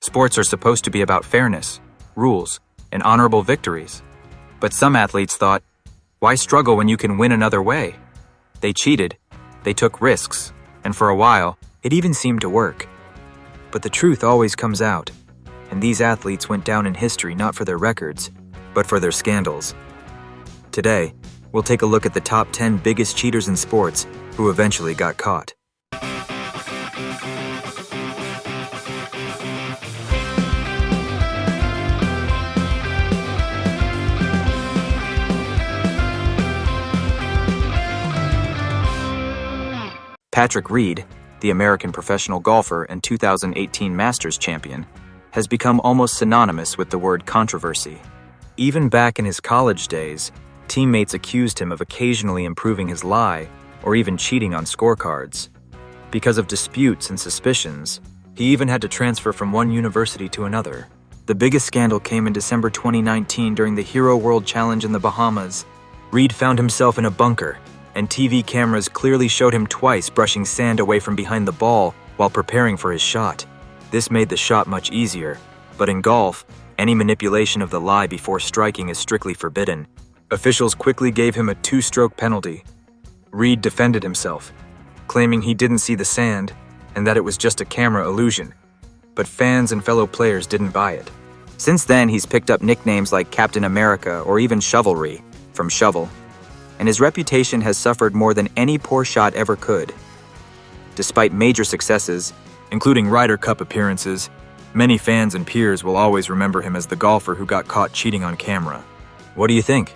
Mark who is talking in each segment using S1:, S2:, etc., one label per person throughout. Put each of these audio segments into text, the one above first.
S1: Sports are supposed to be about fairness, rules, and honorable victories. But some athletes thought, why struggle when you can win another way? They cheated, they took risks, and for a while, it even seemed to work. But the truth always comes out, and these athletes went down in history not for their records, but for their scandals. Today, we'll take a look at the top 10 biggest cheaters in sports who eventually got caught. Patrick Reed, the American professional golfer and 2018 Masters champion, has become almost synonymous with the word controversy. Even back in his college days, teammates accused him of occasionally improving his lie or even cheating on scorecards. Because of disputes and suspicions, he even had to transfer from one university to another. The biggest scandal came in December 2019 during the Hero World Challenge in the Bahamas. Reed found himself in a bunker, and TV cameras clearly showed him twice brushing sand away from behind the ball while preparing for his shot. This made the shot much easier, but in golf, any manipulation of the lie before striking is strictly forbidden. Officials quickly gave him a 2-stroke penalty. Reed defended himself, claiming he didn't see the sand and that it was just a camera illusion. But fans and fellow players didn't buy it. Since then, he's picked up nicknames like Captain America or even Shovelry, from shovel, and his reputation has suffered more than any poor shot ever could. Despite major successes, including Ryder Cup appearances, many fans and peers will always remember him as the golfer who got caught cheating on camera. What do you think?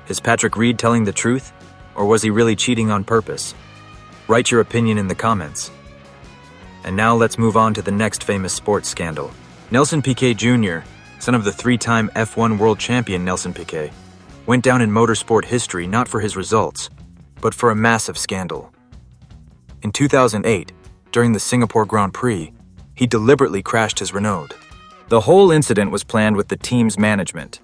S1: Is Patrick Reed telling the truth, or was he really cheating on purpose? Write your opinion in the comments. And now let's move on to the next famous sports scandal. Nelson Piquet Jr., son of the 3-time F1 world champion Nelson Piquet, went down in motorsport history not for his results, but for a massive scandal. In 2008, during the Singapore Grand Prix, he deliberately crashed his Renault. The whole incident was planned with the team's management.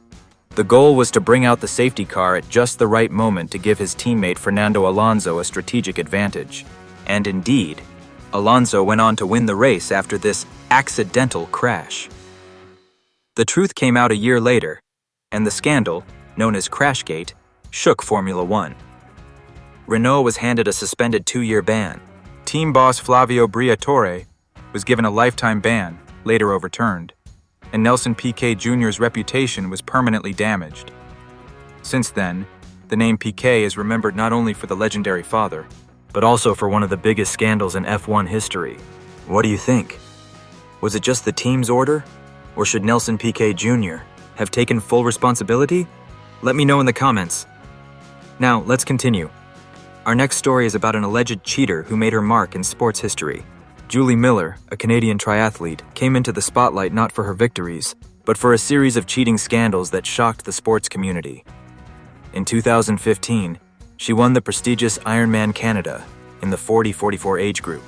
S1: The goal was to bring out the safety car at just the right moment to give his teammate Fernando Alonso a strategic advantage. And indeed, Alonso went on to win the race after this accidental crash. The truth came out a year later, and the scandal, known as Crashgate, shook Formula One. Renault was handed a suspended 2-year ban. Team boss Flavio Briatore was given a lifetime ban, later overturned, and Nelson Piquet Jr.'s reputation was permanently damaged. Since then, the name Piquet is remembered not only for the legendary father, but also for one of the biggest scandals in F1 history. What do you think? Was it just the team's order? Or should Nelson Piquet Jr. have taken full responsibility? Let me know in the comments. Now, let's continue. Our next story is about an alleged cheater who made her mark in sports history. Julie Miller, a Canadian triathlete, came into the spotlight not for her victories, but for a series of cheating scandals that shocked the sports community. In 2015, she won the prestigious Ironman Canada in the 40-44 age group.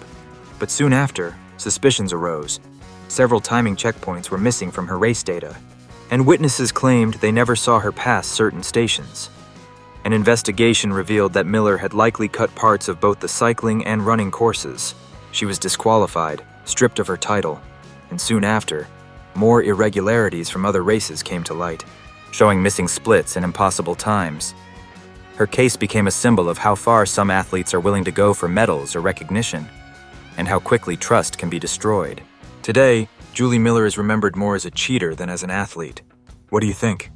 S1: But soon after, suspicions arose. Several timing checkpoints were missing from her race data, and witnesses claimed they never saw her pass certain stations. An investigation revealed that Miller had likely cut parts of both the cycling and running courses. She was disqualified, stripped of her title, and soon after, more irregularities from other races came to light, showing missing splits and impossible times. Her case became a symbol of how far some athletes are willing to go for medals or recognition, and how quickly trust can be destroyed. Today, Julie Miller is remembered more as a cheater than as an athlete. What do you think?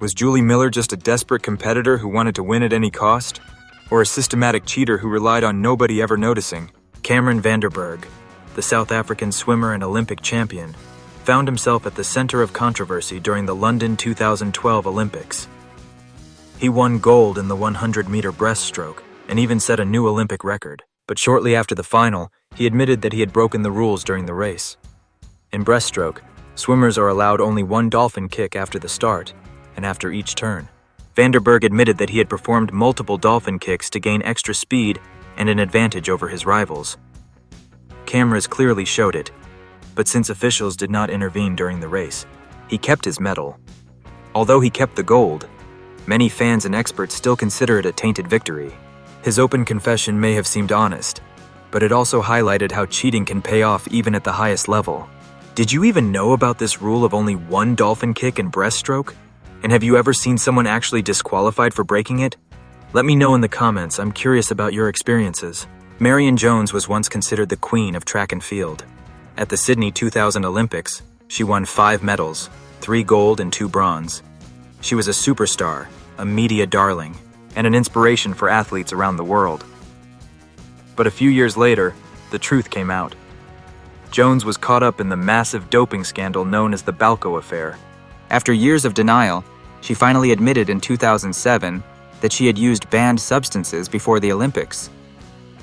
S1: Was Julie Miller just a desperate competitor who wanted to win at any cost? Or a systematic cheater who relied on nobody ever noticing? Cameron Vanderburg, the South African swimmer and Olympic champion, found himself at the center of controversy during the London 2012 Olympics. He won gold in the 100-meter breaststroke and even set a new Olympic record. But shortly after the final, he admitted that he had broken the rules during the race. In breaststroke, swimmers are allowed only one dolphin kick after the start and after each turn. Vanderburg admitted that he had performed multiple dolphin kicks to gain extra speed and an advantage over his rivals. Cameras clearly showed it, but since officials did not intervene during the race, he kept his medal. Although he kept the gold, many fans and experts still consider it a tainted victory. His open confession may have seemed honest, but it also highlighted how cheating can pay off even at the highest level. Did you even know about this rule of only one dolphin kick and breaststroke? And have you ever seen someone actually disqualified for breaking it? Let me know in the comments. I'm curious about your experiences. Marion Jones was once considered the queen of track and field. At the Sydney 2000 Olympics, she won 5 medals, 3 gold and 2 bronze. She was a superstar, a media darling, and an inspiration for athletes around the world. But a few years later, the truth came out. Jones was caught up in the massive doping scandal known as the Balco affair. After years of denial, she finally admitted in 2007 that she had used banned substances before the Olympics.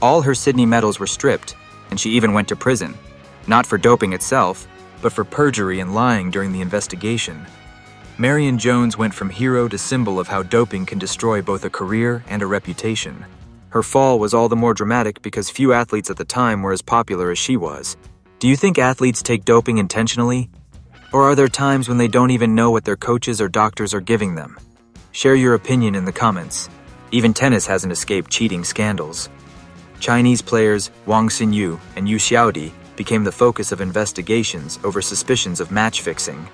S1: All her Sydney medals were stripped, and she even went to prison, not for doping itself, but for perjury and lying during the investigation. Marion Jones went from hero to symbol of how doping can destroy both a career and a reputation. Her fall was all the more dramatic because few athletes at the time were as popular as she was. Do you think athletes take doping intentionally? Or are there times when they don't even know what their coaches or doctors are giving them? Share your opinion in the comments. Even tennis hasn't escaped cheating scandals. Chinese players Wang Xinyu and Yu Xiaodi became the focus of investigations over suspicions of match fixing.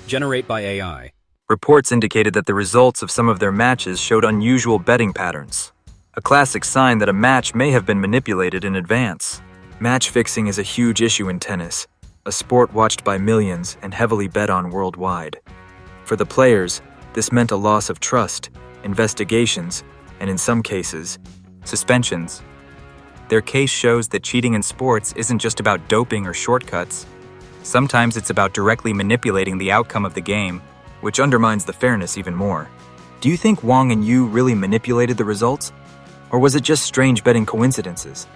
S2: Generate by AI.
S1: Reports indicated that the results of some of their matches showed unusual betting patterns, a classic sign that a match may have been manipulated in advance. Match fixing is a huge issue in tennis, a sport watched by millions and heavily bet on worldwide. For the players, this meant a loss of trust, investigations, and in some cases, suspensions. Their case shows that cheating in sports isn't just about doping or shortcuts. Sometimes it's about directly manipulating the outcome of the game, which undermines the fairness even more. Do you think Wang and Yu really manipulated the results? Or was it just strange betting coincidences?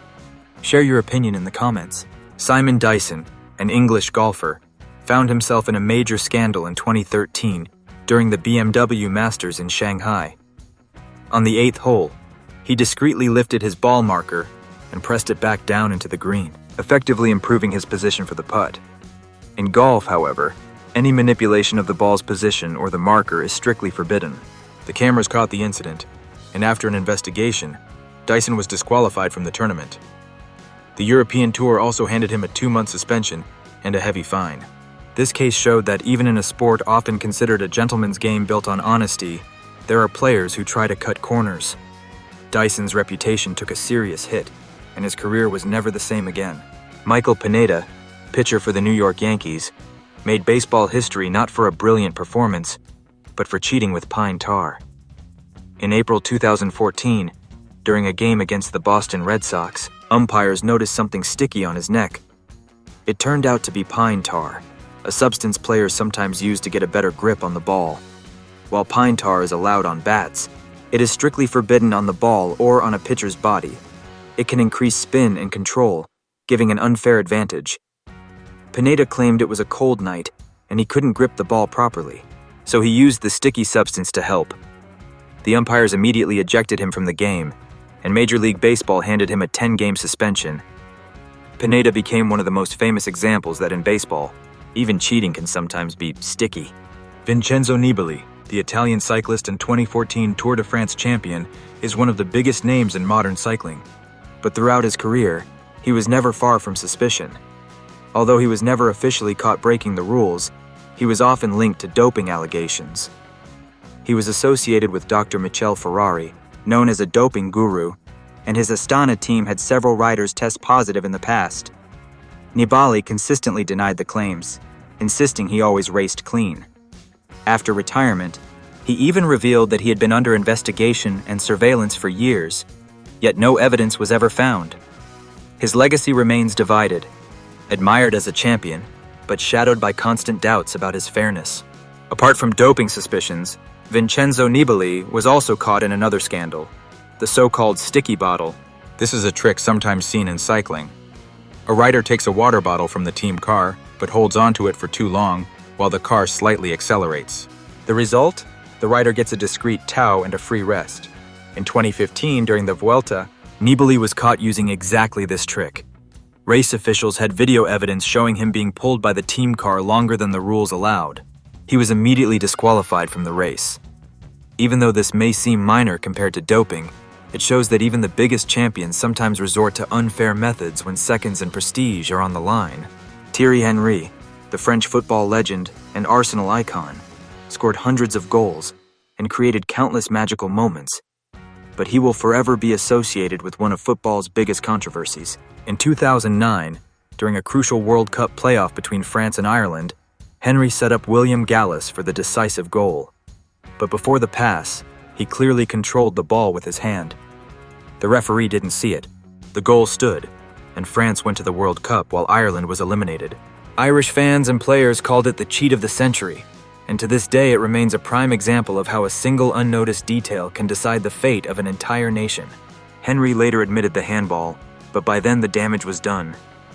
S1: Share your opinion in the comments. Simon Dyson, an English golfer, found himself in a major scandal in 2013 during the BMW Masters in Shanghai. On the 8th hole, he discreetly lifted his ball marker and pressed it back down into the green, effectively improving his position for the putt. In golf, however, any manipulation of the ball's position or the marker is strictly forbidden. The cameras caught the incident, and after an investigation, Dyson was disqualified from the tournament. The European Tour also handed him a 2-month suspension and a heavy fine. This case showed that even in a sport often considered a gentleman's game built on honesty, there are players who try to cut corners. Dyson's reputation took a serious hit, and his career was never the same again. Michael Pineda, pitcher for the New York Yankees, made baseball history not for a brilliant performance, but for cheating with pine tar. In April 2014, during a game against the Boston Red Sox, umpires noticed something sticky on his neck. It turned out to be pine tar, a substance players sometimes use to get a better grip on the ball. While pine tar is allowed on bats, it is strictly forbidden on the ball or on a pitcher's body. It can increase spin and control, giving an unfair advantage. Pineda claimed it was a cold night and he couldn't grip the ball properly, so he used the sticky substance to help. The umpires immediately ejected him from the game, and Major League Baseball handed him a 10-game suspension. Pineda became one of the most famous examples that in baseball, even cheating can sometimes be sticky. Vincenzo Nibali, the Italian cyclist and 2014 Tour de France champion, is one of the biggest names in modern cycling. But throughout his career, he was never far from suspicion. Although he was never officially caught breaking the rules, he was often linked to doping allegations. He was associated with Dr. Michele Ferrari, known as a doping guru, and his Astana team had several riders test positive in the past. Nibali consistently denied the claims, insisting he always raced clean. After retirement, he even revealed that he had been under investigation and surveillance for years, yet no evidence was ever found. His legacy remains divided, admired as a champion, but shadowed by constant doubts about his fairness. Apart from doping suspicions, Vincenzo Nibali was also caught in another scandal, the so-called sticky bottle. This is a trick sometimes seen in cycling. A rider takes a water bottle from the team car, but holds onto it for too long, while the car slightly accelerates. The result? The rider gets a discreet tow and a free rest. In 2015, during the Vuelta, Nibali was caught using exactly this trick. Race officials had video evidence showing him being pulled by the team car longer than the rules allowed. He was immediately disqualified from the race. Even though this may seem minor compared to doping, it shows that even the biggest champions sometimes resort to unfair methods when seconds and prestige are on the line. Thierry Henry, the French football legend and Arsenal icon, scored hundreds of goals and created countless magical moments. But he will forever be associated with one of football's biggest controversies. In 2009, during a crucial World Cup playoff between France and Ireland, Henry set up William Gallas for the decisive goal. But before the pass, he clearly controlled the ball with his hand. The referee didn't see it. The goal stood, and France went to the World Cup while Ireland was eliminated. Irish fans and players called it the cheat of the century, and to this day it remains a prime example of how a single unnoticed detail can decide the fate of an entire nation. Henry later admitted the handball, but by then the damage was done,